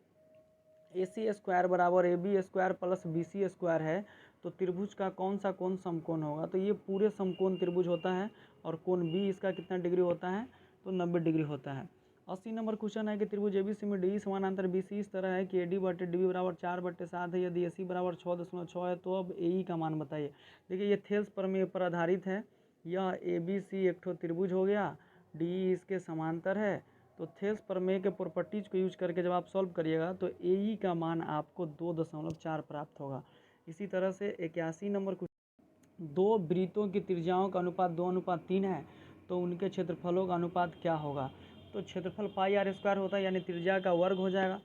AC स्क्वायर बराबर AB square plus BC square है, तो त्रिभुज का कौन सा कोण समकोण होगा। तो ये पूरे समकोण त्रिभुज होता है, और कोण B इसका कितना डिग्री होता है, तो 90 डिग्री होता है। 80 नंबर क्वेश्चन है कि त्रिभुज ABC में DE समानांतर BC इस तरह है कि AD/DB बराबर 4/7 है, यदि AC बराबर 6.6 है, तो अब AE का मान बताइए। देखिए ये थेल्स प्रमेय पर आधारित है, यह ABC एक ठो त्रिभुज हो गया, DE इसके समांतर है, तो थेल्स प्रमेय के प्रॉपर्टीज को यूज करके जब आप सॉल्व करिएगा तो AE का मान आपको 2.4 प्राप्त होगा। इसी तरह से 81 नंबर क्वेश्चन, दो वृत्तों की त्रिज्याओं का अनुपात 2:3 है, तो उनके क्षेत्रफलों का अनुपात क्या होगा। तो क्षेत्रफल πr² होता है, यानी त्रिज्या का वर्ग हो जाएगा,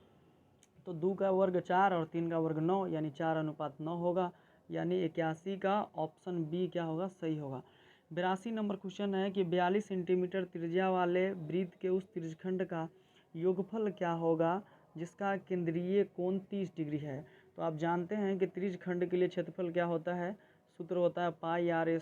तो 2 का वर्ग 4 और 3 का वर्ग 9, यानी 4:9 होगा, यानी 81 का ऑप्शन B क्या होगा, सही होगा। 82 नंबर क्वेश्चन है कि 42 सेंटीमीटर त्रिज्या वाले वृत्त के उस त्रिज्यखंड का योगफल क्या होगा जिसका केंद्रीय कोण 30 डिग्री है। तो आप जानते हैं कि त्रिज्यखंड के लिए क्षेत्रफल क्या होता है, सूत्र होता है πr²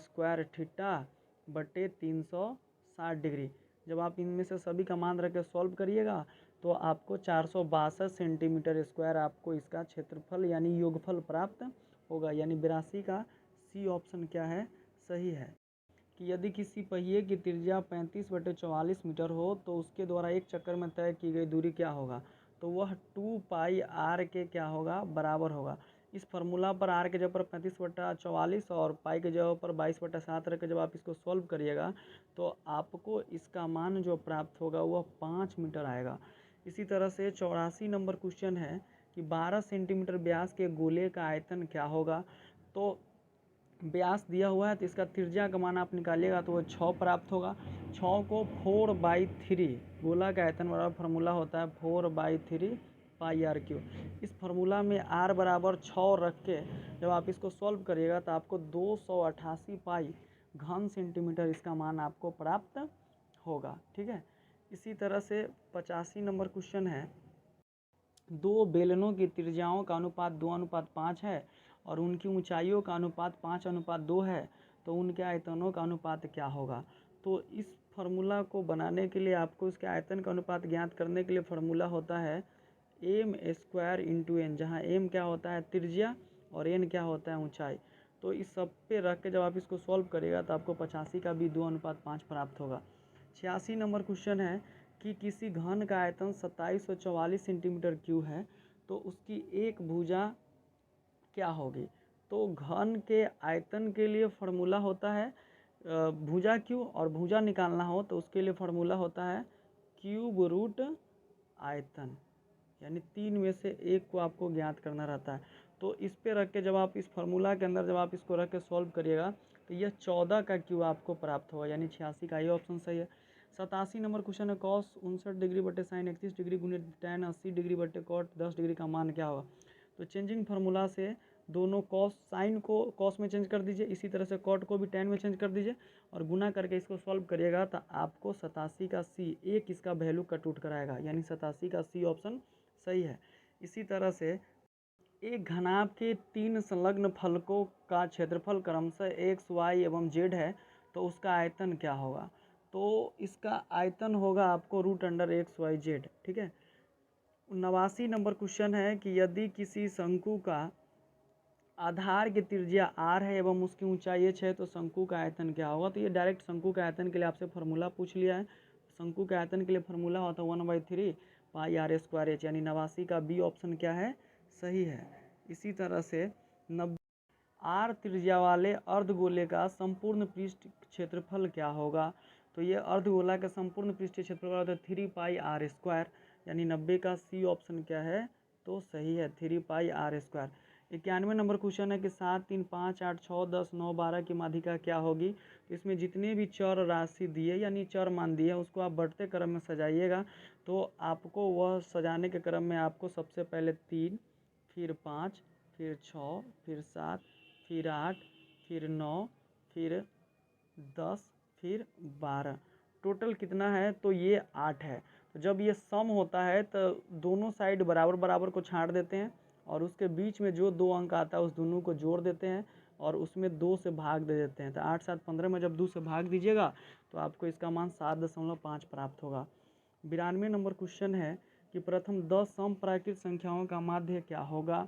θ/360 डिग्री। जब आप इनमें से सभी का मान रख के सॉल्व करिएगा तो आपको 462 सेंटीमीटर स्क्वायर आपको इसका क्षेत्रफल यानी योगफल प्राप्त होगा, यानी 82 का C ऑप्शन क्या है, सही है। कि यदि किसी पहिए की त्रिज्या 35/44 मीटर हो तो उसके द्वारा एक चक्कर में तय की गई दूरी क्या होगा, तो वह 2 पाई आर के क्या होगा, बराबर होगा। इस फार्मूला पर आर के जगह पर 35/44 और पाई के जगह पर 22/7 रख के जब आप इसको सॉल्व करिएगा तो आपको इसका मान जो प्राप्त होगा वह 5 मीटर आएगा। इसी तरह से 84 नंबर क्वेश्चन है कि 12 सेंटीमीटर व्यास के गोले का आयतन क्या होगा। तो व्यास दिया हुआ है तो इसका त्रिज्या का मान आप निकालिएगा तो वह 6 प्राप्त होगा। 6 को 4/3 गोला का आयतन बराबर फार्मूला होता है 4/3 पाई आर क्यू। इस फार्मूला में आर बराबर 6 रख के जब आप इसको सॉल्व करिएगा तो आपको 288 पाई घन सेंटीमीटर इसका मान आपको प्राप्त होगा। ठीक है। इसी तरह से 85 नंबर क्वेश्चन है, दो बेलनों की त्रिज्याओं का अनुपात 2:5 है और उनकी ऊंचाइयों का अनुपात 5:2 है, तो उनके आयतनों का अनुपात क्या होगा। तो इस फार्मूला को बनाने के लिए आपको इसके आयतन का अनुपात ज्ञात करने के लिए फार्मूला होता है m² × n, जहाँ m क्या होता है त्रिज्या और n क्या होता है ऊंचाई। तो इस सब पे रख के जब आप इसको सॉल्व करिएगा तो आपको 85 का भी 2:5 प्राप्त होगा। 86 नंबर क्वेश्चन है कि किसी घन का आयतन 2744 सेंटीमीटर क्यूब है तो उसकी एक भुजा क्या होगी। तो घन के आयतन के लिए फार्मूला होता है भुजा क्यू, और भुजा निकालना हो तो उसके लिए फार्मूला होता है क्यूब रूट आयतन, यानी 3 में से एक को आपको ज्ञात करना रहता है। तो इस पे रख के जब आप इस फार्मूला के अंदर जब आप इसको रख के सॉल्व करिएगा तो यह 14 का क्यू आपको प्राप्त होगा, यानी 86 का ये ऑप्शन सही है। 87 नंबर क्वेश्चन है कॉस 59 डिग्री बटे साइन 31 डिग्री गुने tan 80 डिग्री बटे कॉट 10 डिग्री का मान क्या होगा। तो चेंजिंग फार्मूला से दोनों कॉस साइन को कॉस में चेंज कर दीजिए, इसी तरह से कॉट को भी tan में चेंज कर दीजिए और गुना करके इसको सॉल्व करिएगा तो आपको 87 का सी एक इसका वैल्यू कट आउट कराएगा, यानी 87 का सी ऑप्शन सही है। इसी तरह से एक घनाभ के 3 संलग्न फलकों का क्षेत्रफल क्रमशः x, y एवं z है तो उसका आयतन क्या होगा। तो इसका आयतन होगा आपको √x, y, z। ठीक है। 89 नंबर क्वेश्चन है कि यदि किसी शंकु का आधार की त्रिज्या r है एवं उसकी ऊंचाई h है तो शंकु का आयतन क्या होगा। तो ये डायरेक्ट शंकु के आयतन के लिए आपसे फार्मूला पूछ लिया है। शंकु के आयतन के लिए फार्मूला होता है 1/3 पाई r स्क्वायर h, यानी 89 का बी ऑप्शन क्या है, सही है। इसी तरह से 90 r त्रिज्या वाले अर्धगोले का संपूर्ण पृष्ठ क्षेत्रफल क्या होगा। तो ये अर्धगोला का संपूर्ण पृष्ठीय क्षेत्रफल होता है 3 पाई r स्क्वायर, यानी 90 का सी ऑप्शन क्या है, तो सही है 3 पाई r स्क्वायर। 91 नंबर क्वेश्चन है कि 7, 3, 5, 8, 6, 10, 9, 12 की माध्यिका क्या होगी। तो इसमें जितने भी चर राशि दिए यानी चर मान दिए उसको आप बढ़ते क्रम में सजाइएगा। तो आपको वह सजाने के क्रम में आपको सबसे पहले 3, फिर 5, फिर 6, फिर 7, फिर 8, फिर 9, फिर 10, फिर 12, टोटल कितना है, तो ये 8 है। तो जब ये सम होता है तो दोनों साइड बराबर बराबर को छांट देते हैं और उसके बीच में जो 2 अंक आता है उस दोनों को जोड़ देते हैं और उसमें 2 से भाग दे देते हैं। तो 8, 7, 15 में जब 2 से भाग दीजिएगा तो आपको इसका मान 7.5 प्राप्त होगा। 92 नंबर क्वेश्चन है कि प्रथम 10 सम प्राकृत संख्याओं का माध्य क्या होगा।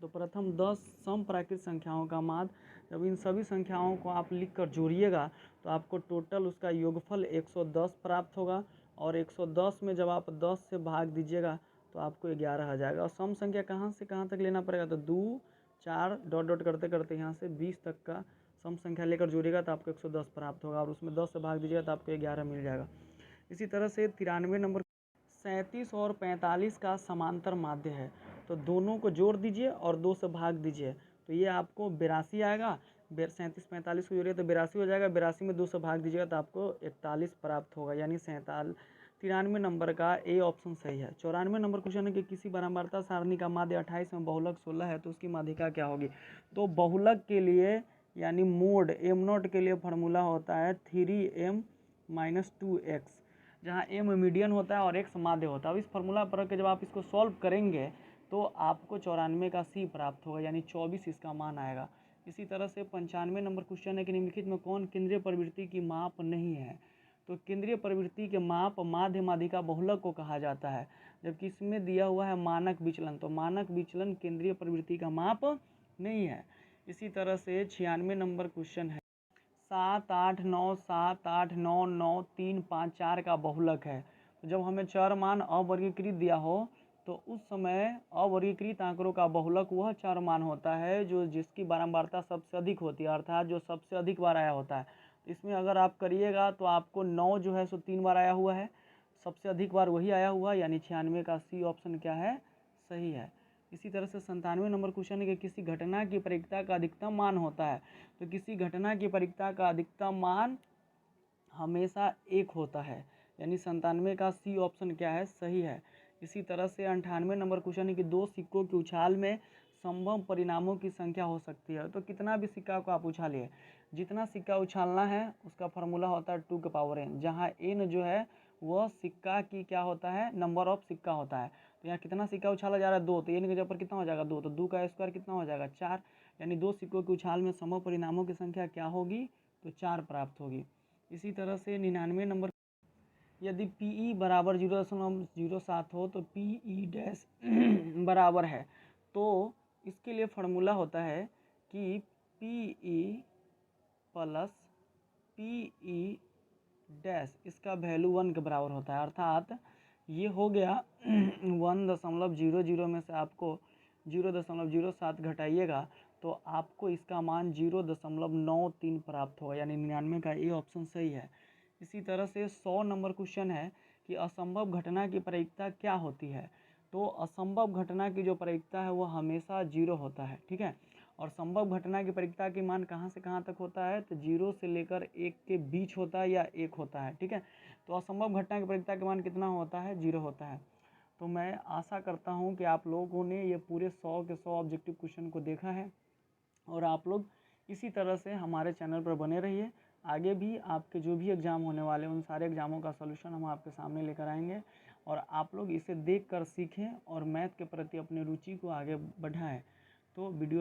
तो प्रथम 10 सम प्राकृत संख्याओं का माध्य, जब इन सभी संख्याओं को आप लिख कर जोड़िएगा तो आपको टोटल उसका योगफल 110 प्राप्त होगा और 110 में जब आप 10 से भाग दीजिएगा तो आपको 11 आ जाएगा। और सम संख्या कहाँ से कहाँ तक लेना पड़ेगा, तो 2, 4 डॉट डॉट करते करते यहाँ से 20 तक का सम संख्या लेकर जोड़िएगा तो आपको 110 प्राप्त होगा और उसमें 10 से भाग दीजिएगा तो आपको 11 मिल जाएगा। इसी तरह से 93 नंबर 37 और 45 का समांतर माध्य है तो दोनों को जोड़ दीजिए और 2 से भाग दीजिए तो ये आपको 82 आएगा। 37, 45 को जोड़िए तो 82 हो जाएगा, 82 में 2 से भाग दीजिएगा तो आपको 41 प्राप्त होगा, यानी 93 नंबर का ए ऑप्शन सही है। 94 नंबर क्वेश्चन है कि किसी बारंबारता सारणी का माध्य 28 में बहुलक 16 है तो उसकी माध्यिका क्या होगी। तो बहुलक के लिए यानी मोड m0 के लिए फार्मूला होता है 3m - 2x, जहाँ m मीडियन होता है और x माध्य होता है। अब इस फार्मूला पर के जब आप इसको सॉल्व करेंगे तो आपको 94 का सी प्राप्त होगा, यानी 24 इसका मान आएगा। इसी तरह से 95 नंबर क्वेश्चन है कि निम्नलिखित में कौन केंद्रीय प्रवृत्ति की माप नहीं है। तो केंद्रीय प्रवृत्ति के माप माध्य माध्यिका बहुलक को कहा जाता है, जबकि इसमें दिया हुआ है मानक विचलन, तो मानक विचलन केंद्रीय प्रवृत्ति का माप नहीं है। इसी तरह से 96 नंबर क्वेश्चन है 7 8 9 7 8 9 9 3 5 4 का बहुलक है। तो जब हमें चर मान अवर्गीकृत दिया हो तो उस समय अवर्गीकृत आंकड़ों का बहुलक वह चर मान होता है जो जिसकी बारंबारता सबसे अधिक होती है, अर्थात जो सबसे अधिक बार आया होता है। तो इसमें अगर आप करिएगा तो आपको 9 जो है सो 3 बार आया हुआ है, सबसे अधिक बार वही आया हुआ, यानी 96 का सी ऑप्शन क्या है, सही है। इसी तरह से 97 नंबर क्वेश्चन है कि किसी घटना की परिक्ता का अधिकतम मान होता है। तो किसी घटना की परिक्ता का अधिकतम मान हमेशा 1 होता है, यानी 97 का सी ऑप्शन क्या है, सही है। इसी तरह से 98 नंबर क्वेश्चन है कि 2 सिक्कों की उछाल में संभव परिणामों की संख्या हो सकती है। तो कितना भी सिक्का को आप उछालिए, जितना सिक्का उछालना है उसका फार्मूला होता है 2 के पावर n, जहाँ n जो है वह सिक्का की क्या होता है, नंबर ऑफ सिक्का होता है। तो यहाँ कितना सिक्का उछाला जा रहा है, 2, तो n के जगह पर कितना हो जाएगा 2, तो 2 का स्क्वायर कितना हो जाएगा 4, यानी 2 सिक्कों की उछाल में संभव परिणामों की संख्या क्या होगी, तो 4 प्राप्त होगी। इसी तरह से 99 नंबर, यदि PE बराबर 0.07 हो तो PE डैश बराबर है, तो इसके लिए फार्मूला होता है कि PE प्लस PE डैश इसका वैल्यू 1 के बराबर होता है, अर्थात ये हो गया 1.00 में से आपको 0.07 घटाइएगा तो आपको इसका मान 0.93 प्राप्त होगा, यानी 99 का ए ऑप्शन सही है। इसी तरह से 100 नंबर क्वेश्चन है कि असंभव घटना की प्रायिकता क्या होती है। तो असंभव घटना की जो प्रायिकता है वो हमेशा 0 होता है, ठीक है। और संभव घटना की प्रायिकता की मान कहाँ से कहाँ तक होता है, तो 0 से लेकर 1 के बीच होता है या 1 होता है, ठीक है। तो असंभव घटना की प्रायिकता का मान कितना होता है, 0 होता है। तो मैं आशा करता हूँ कि आप लोगों ने ये पूरे 100 के 100 ऑब्जेक्टिव क्वेश्चन को देखा है और आप लोग इसी तरह से हमारे चैनल पर बने रहिए। आगे भी आपके जो भी एग्ज़ाम होने वाले हैं उन सारे एग्ज़ामों का सलूशन हम आपके सामने लेकर आएंगे और आप लोग इसे देखकर सीखें और मैथ के प्रति अपनी रुचि को आगे बढ़ाएं। तो वीडियो